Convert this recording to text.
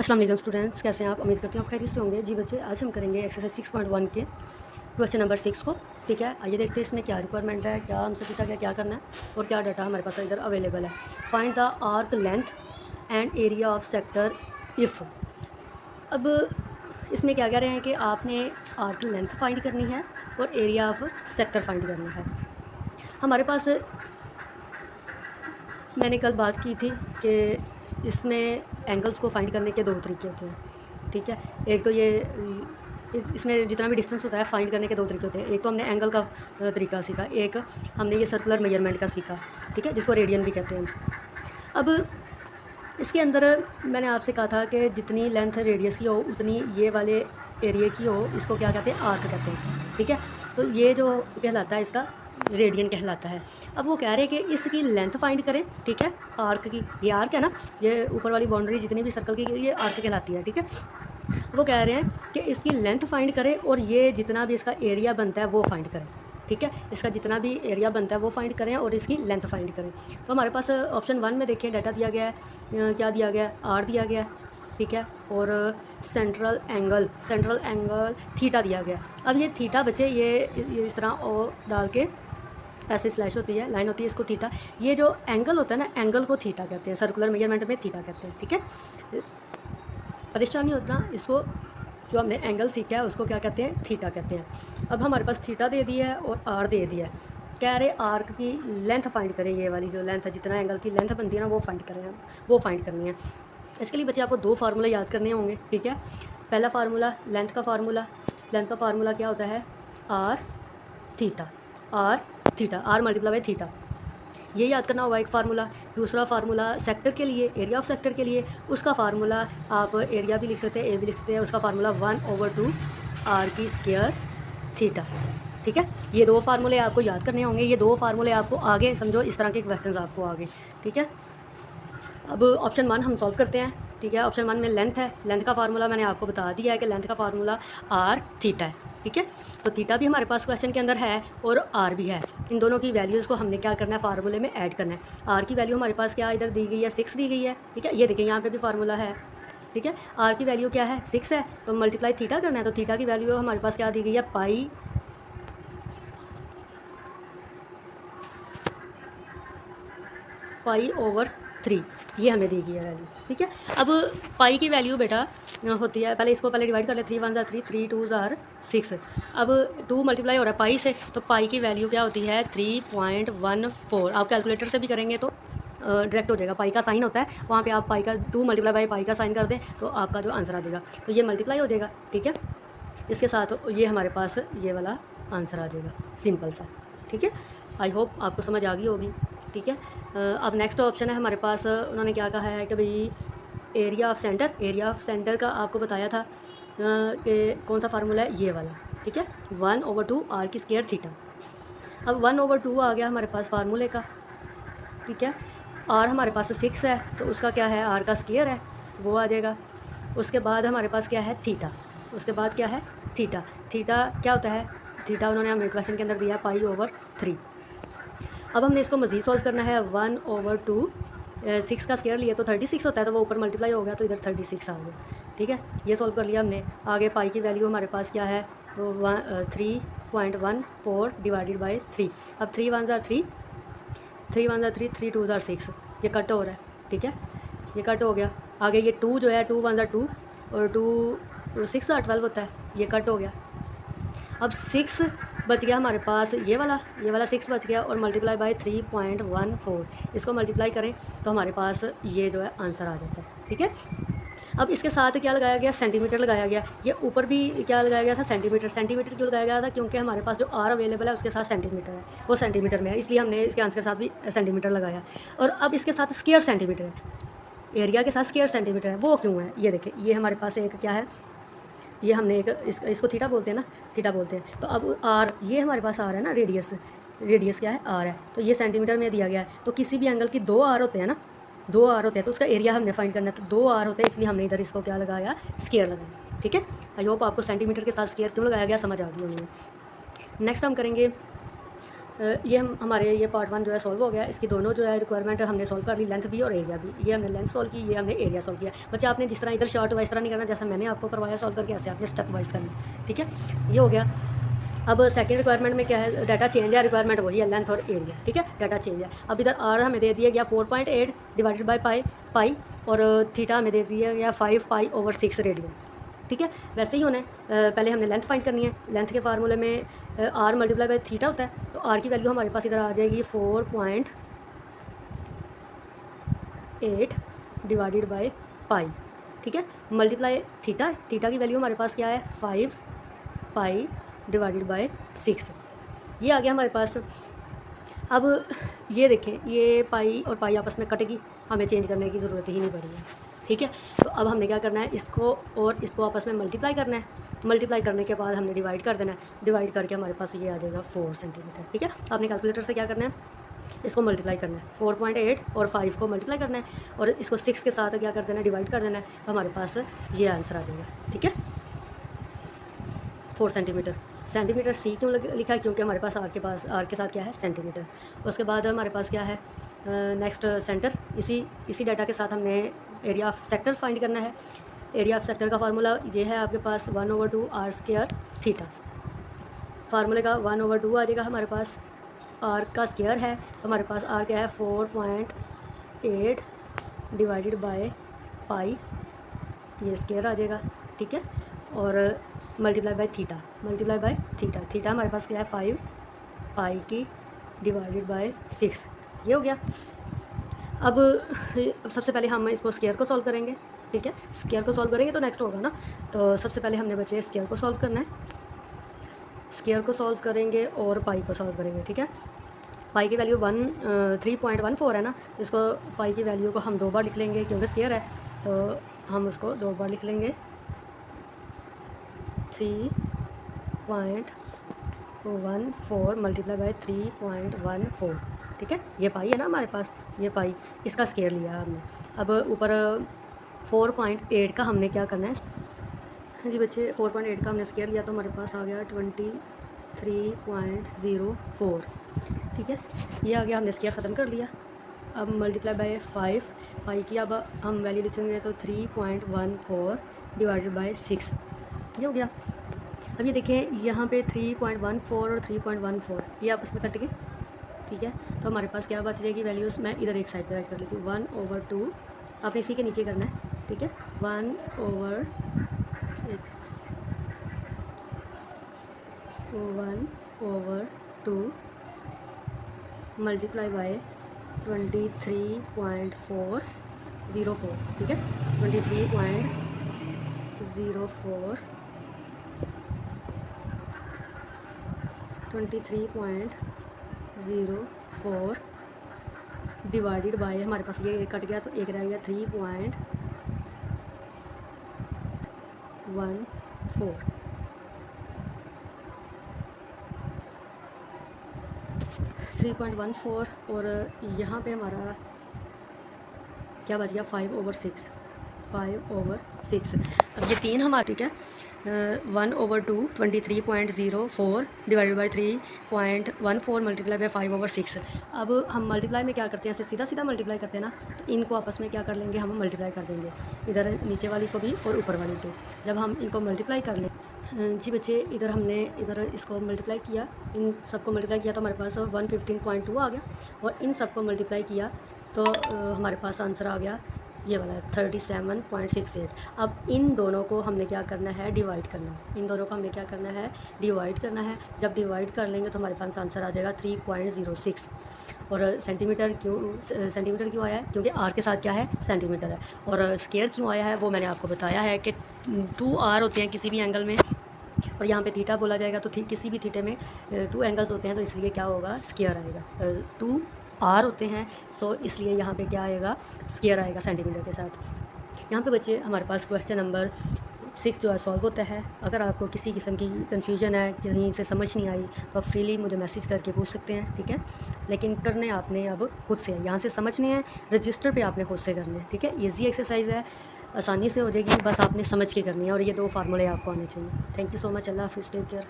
अस्सलाम वालेकुम स्टूडेंट्स, कैसे हैं आप? उम्मीद करती हूँ आप खैरियत से होंगे। जी बच्चे, आज हम करेंगे एक्सरसाइज 6.1 के क्वेश्चन नंबर 6 को। ठीक है, आइए देखते हैं इसमें क्या रिक्वायरमेंट है, क्या हमसे पूछा गया, क्या करना है और क्या डाटा हमारे पास इधर अवेलेबल है। Find the arc length and area of sector if. अब इसमें क्या कह रहे हैं कि आपने आर्क लेंथ फाइंड करनी है और एरिया ऑफ सेक्टर फाइंड करना है। हमारे पास, मैंने कल बात की थी कि इसमें एंगल्स को फाइंड करने के दो तरीके होते हैं। ठीक है, एक तो ये इसमें जितना भी डिस्टेंस होता है फाइंड करने के दो तरीके होते हैं। एक तो हमने एंगल का तरीका सीखा, एक हमने ये सर्कुलर मेजरमेंट का सीखा। ठीक है, जिसको रेडियन भी कहते हैं। अब इसके अंदर मैंने आपसे कहा था कि जितनी लेंथ रेडियस की हो उतनी ये वाले एरिया की हो, इसको क्या कहते हैं? आर्क कहते हैं। ठीक है, तो ये जो कहलाता है इसका रेडियन कहलाता है। अब वो कह रहे हैं कि इसकी लेंथ फाइंड करें। ठीक है, आर्क की, ये आर्क है ना, ये ऊपर वाली बाउंड्री जितनी भी सर्कल की ये आर्क कहलाती है। ठीक है, वो कह रहे हैं कि इसकी लेंथ फाइंड करें और ये जितना भी इसका एरिया बनता है वो फाइंड करें। ठीक है, इसका जितना भी एरिया बनता है वो फाइंड करें और इसकी लेंथ फाइंड करें। तो हमारे पास ऑप्शन 1 में देखिए डाटा दिया गया है, क्या दिया गया है? आर दिया गया है। ठीक है, और सेंट्रल एंगल थीटा दिया गया। अब ये थीटा बच्चे, ये इस तरह ओ डाल के ऐसे स्लैश होती है, लाइन होती है, इसको थीटा। ये जो एंगल होता है ना, एंगल को थीटा कहते हैं, सर्कुलर मेजरमेंट में थीटा कहते हैं। ठीक है, परेशान नहीं होता, इसको जो हमने एंगल सीखा है उसको क्या कहते हैं? थीटा कहते हैं। अब हमारे पास थीटा दे दिया है और आर दे दिया है। कह रहे आर्क की लेंथ फाइंड करें, ये वाली जो लेंथ है, जितना एंगल की लेंथ बनती है ना वो फाइंड करें, वो फाइंड करनी है। इसके लिए बच्चे आपको दो फार्मूला याद करने होंगे। ठीक है, पहला फार्मूला लेंथ का फार्मूला क्या होता है? R theta, r multiply by theta, ये याद करना होगा एक फार्मूला। दूसरा फार्मूला सेक्टर के लिए, एरिया ऑफ सेक्टर के लिए, उसका फार्मूला आप एरिया भी लिख सकते हैं, ए भी लिख सकते हैं। उसका फार्मूला 1/2 आर की स्क्वायर थीटा। ठीक है, ये दो फार्मूले आपको याद करने होंगे। ये दो फार्मूले आपको आगे समझो इस तरह के क्वेश्चंस आपको आगे। ठीक है, अब ऑप्शन 1 हम सॉल्व करते हैं। ठीक है, ऑप्शन 1 में लेंथ है, लेंथ का फार्मूला मैंने आपको बता दिया है कि लेंथ का फार्मूला आर थीटा है। ठीक है, तो थीटा भी हमारे पास क्वेश्चन के अंदर है और आर भी है। इन दोनों की वैल्यूज़ को हमने क्या करना है? फार्मूले में ऐड करना है। आर की वैल्यू हमारे पास क्या इधर दी गई है? 6 दी गई है। ठीक है, ये देखिए यहाँ पे भी फार्मूला है। ठीक है, आर की वैल्यू क्या है? 6 है, तो मल्टीप्लाई थीटा करना है। तो थीटा की वैल्यू हमारे पास क्या दी गई है? पाई/3, ये हमें दी गई है वैल्यू। ठीक है, अब पाई की वैल्यू बेटा होती है, पहले डिवाइड कर ले, 3 1 3, 3 2 6। अब 2 मल्टीप्लाई हो रहा है पाई से, तो पाई की वैल्यू क्या होती है? 3.14। आप कैलकुलेटर से भी करेंगे तो डायरेक्ट हो जाएगा। पाई का साइन होता है, वहाँ पे आप पाई का 2 मल्टीप्लाई बाई पाई का साइन कर दें तो आपका जो आंसर आ जाएगा, तो ये मल्टीप्लाई हो जाएगा। ठीक है, इसके साथ ये हमारे पास ये वाला आंसर आ जाएगा, सिंपल सा। ठीक है, आई होप आपको समझ आ गई होगी। ठीक है, अब नेक्स्ट ऑप्शन है हमारे पास, उन्होंने क्या कहा है कि भाई एरिया ऑफ सेंटर का आपको बताया था कि कौन सा फार्मूला है? ये वाला। ठीक है, 1/2 आर की स्क्वायर थीटा। अब 1/2 आ गया हमारे पास फार्मूले का। ठीक है, आर हमारे पास 6 है, तो उसका क्या है? आर का स्क्वायर है, वो आ जाएगा। उसके बाद हमारे पास क्या है? थीटा। उसके बाद क्या है? थीटा। थीटा क्या होता है? थीटा उन्होंने हमें क्वेश्चन के अंदर दिया पाई/3। अब हमने इसको मज़ीद सॉल्व करना है। 1/2 6 का स्क्वायर लिया तो 36 होता है, तो वो ऊपर मल्टीप्लाई हो गया तो इधर 36 आ गया। ठीक है, ये सॉल्व कर लिया हमने। आगे पाई की वैल्यू हमारे पास क्या है? 3.14 डिवाइडेड बाई 3। अब 3 1 3, 3 1 3, 3 2 6, ये कट हो रहा है। ठीक है, ये कट हो गया। आगे ये 2 जो है, 2 1 2 और 2 6 12 होता है, ये कट हो गया। अब 6 बच गया हमारे पास, ये वाला 6 बच गया और मल्टीप्लाई बाय 3.14, इसको मल्टीप्लाई करें तो हमारे पास ये जो है आंसर आ जाता है। ठीक है, अब इसके साथ क्या लगाया गया? सेंटीमीटर लगाया गया। ये ऊपर भी क्या लगाया गया था? सेंटीमीटर क्यों लगाया गया था? क्योंकि हमारे पास जो आर अवेलेबल है उसके साथ सेंटीमीटर है, वो सेंटीमीटर में है, इसलिए हमने इसके आंसर के साथ भी सेंटीमीटर लगाया। और अब इसके साथ स्क्वायर सेंटीमीटर है, एरिया के साथ स्क्वायर सेंटीमीटर है, वो क्यों है? ये देखिए, ये हमारे पास एक क्या है, ये हमने एक इसको थीटा बोलते हैं ना, थीटा बोलते हैं। तो अब आर, ये हमारे पास आर है ना, रेडियस क्या है? आर है, तो ये सेंटीमीटर में दिया गया है। तो किसी भी एंगल की 2 आर होते हैं ना, 2 आर होते हैं, तो उसका एरिया हमने फाइंड करना है। तो 2 आर होते हैं, इसलिए हमने इधर इसको क्या लगाया? स्क्वायर लगाया। ठीक है, आई होप आपको सेंटीमीटर के साथ स्क्वायर क्यों लगाया गया समझ आ गई होगी। नेक्स्ट हम करेंगे ये हमारे ये पार्ट 1 जो है सॉल्व हो गया। इसकी दोनों जो है रिक्वायरमेंट हमने सॉल्व कर ली, लेंथ भी और एरिया भी। ये हमने लेंथ सॉल्व की, ये हमने एरिया सॉल्व किया। बच्चे आपने जिस तरह इधर शॉर्ट वाइज तरह नहीं करना, जैसा मैंने आपको करवाया सॉल्व करके, ऐसे आपने स्टेप वाइज करना, ठीक है। ये हो गया। अब सेकंड रिक्वायरमेंट में क्या है, डाटा चेंज है, रिक्वायरमेंट वही है लेंथ और एरिया, ठीक है, डाटा चेंज है। अब इधर आर हमें दे दिया गया 4.8 डिवाइडेड बाई पाई और थीटा हमें दे दिया गया 5 पाई/6 रेडियन, ठीक है। वैसे ही होना है, पहले हमने लेंथ फाइंड करनी है। लेंथ के फार्मूले में आर मल्टीप्लाई बाई थीटा होता है, तो आर की वैल्यू हमारे पास इधर आ जाएगी 4.8 डिवाइडेड बाई पाई, ठीक है, मल्टीप्लाई थीटा की वैल्यू हमारे पास क्या है 5 पाई डिवाइडेड बाई 6। ये आ गया हमारे पास। अब ये देखें, ये पाई और पाई आपस में कटेगी, हमें चेंज करने की ज़रूरत ही नहीं पड़ी है, ठीक है। तो अब हमने क्या करना है, इसको और इसको आपस में मल्टीप्लाई करना है। मल्टीप्लाई करने के बाद हमने डिवाइड कर देना है। डिवाइड करके हमारे पास ये आ जाएगा 4 सेंटीमीटर, ठीक है। आपने कैलकुलेटर से क्या करना है, इसको मल्टीप्लाई करना है, 4.8 और 5 को मल्टीप्लाई करना है और इसको 6 के साथ क्या कर देना है, डिवाइड कर देना है। तो हमारे पास ये आंसर आ जाएगा, ठीक है, 4 सेंटीमीटर। सेंटीमीटर सी क्यों लिखा है, क्योंकि हमारे पास आर के साथ क्या है, सेंटीमीटर। उसके बाद हमारे पास क्या है, नेक्स्ट सेंटर। इसी डाटा के साथ हमने एरिया ऑफ सेक्टर फाइंड करना है। एरिया ऑफ सेक्टर का फार्मूला ये है आपके पास 1/2 आर स्क्वायर थीटा। फार्मूले का 1/2 आ जाएगा हमारे पास। आर का स्क्वायर है तो हमारे पास आर क्या है 4.8 डिवाइडेड बाय पाई, ये स्क्वायर आ जाएगा, ठीक है। और मल्टीप्लाई बाय थीटा थीटा हमारे पास क्या है 5 पाई की डिवाइडेड बाय 6, ये हो गया। अब सबसे पहले हम इसको स्क्वायर को सॉल्व करेंगे, ठीक है। स्क्वायर को सॉल्व करेंगे तो नेक्स्ट होगा ना, तो सबसे पहले हमने बचे स्क्वायर को सॉल्व करना है। स्क्वायर को सॉल्व करेंगे और पाई को सॉल्व करेंगे, ठीक है। पाई की वैल्यू 3.14 है ना, इसको पाई की वैल्यू को हम 2 बार लिख लेंगे, क्योंकि स्क्वायर है तो हम उसको 2 बार लिख लेंगे। 3.14 मल्टीप्लाई बाई 3.14, ठीक है। ये पाई है ना हमारे पास, ये पाई, इसका स्क्वायर लिया हमने। अब ऊपर 4.8 का हमने क्या करना है, हाँ जी बच्चे, 4.8 का हमने स्क्वायर लिया तो हमारे पास आ गया 23.04, ठीक है। ये आ गया, हमने स्क्वायर ख़त्म कर लिया। अब मल्टीप्लाई बाय 5 पाई की अब हम वैल्यू लिखेंगे तो 3.14 डिवाइडेड बाय 6, ये हो गया। अब ये देखें, यहाँ पे 3.14 और 3.14 ये आपस में कट गए, ठीक है। तो हमारे पास क्या बच जाएगी वैल्यूज़, मैं इधर एक साइड पे राइट कर लेती हूँ, 1/2 आपने इसी के नीचे करना है, ठीक है। 1/2 मल्टीप्लाई बाय 23.404, ठीक है, 23.04 डिवाइडेड बाय, हमारे पास ये कट गया तो एक रह गया 3.14, 3.14 और यहाँ पे हमारा क्या बच गया 5/6। अब ये 3 हमारा, ठीक है, 1/2 23.04 डिवाइडेड बाई 3.14 मल्टीप्लाई बाई 5/6। अब हम मल्टीप्लाई में क्या करते हैं, ऐसे सीधा मल्टीप्लाई करते हैं ना, तो इनको आपस में क्या कर लेंगे, हम मल्टीप्लाई कर देंगे, इधर नीचे वाली को भी और ऊपर वाली को। जब हम इनको मल्टीप्लाई कर लें, जी बच्चे, इधर हमने इसको मल्टीप्लाई किया, इन सबको मल्टीप्लाई किया तो हमारे पास 115.2 आ गया, और इन सबको मल्टीप्लाई किया तो हमारे पास आंसर आ गया ये वाला 37.68। अब इन दोनों को हमने क्या करना है, डिवाइड करना है। इन दोनों को हमने क्या करना है, डिवाइड करना है। जब डिवाइड कर लेंगे तो हमारे पास आंसर आ जाएगा 3.06। और सेंटीमीटर क्यों आया है, क्योंकि आर के साथ क्या है, सेंटीमीटर है। और स्क्वायर क्यों आया है वो मैंने आपको बताया है कि 2 आर होते हैं किसी भी एंगल में, और यहाँ पे थीटा बोला जाएगा, तो किसी भी थीटे में 2 एंगल्स होते हैं, तो इसलिए क्या होगा, स्क्वायर आएगा। 2 आर होते हैं, सो इसलिए यहाँ पे क्या आएगा, स्क्वायर आएगा सेंटीमीटर के साथ। यहाँ पे बच्चे हमारे पास क्वेश्चन नंबर 6 जो है सॉल्व होता है। अगर आपको किसी किस्म की कन्फ्यूजन है, कहीं से समझ नहीं आई, तो आप फ्रीली मुझे मैसेज करके पूछ सकते हैं, ठीक है। लेकिन करने आपने अब खुद से, यहाँ से समझने हैं, रजिस्टर पे आपने खुद से करने हैं, ठीक है। ईजी एक्सरसाइज है, आसानी से हो जाएगी, बस आपने समझ के करनी है, और ये 2 फार्मूले आपको आने चाहिए। थैंक यू सो मच, अल्लाह हाफिज़, टेक केयर।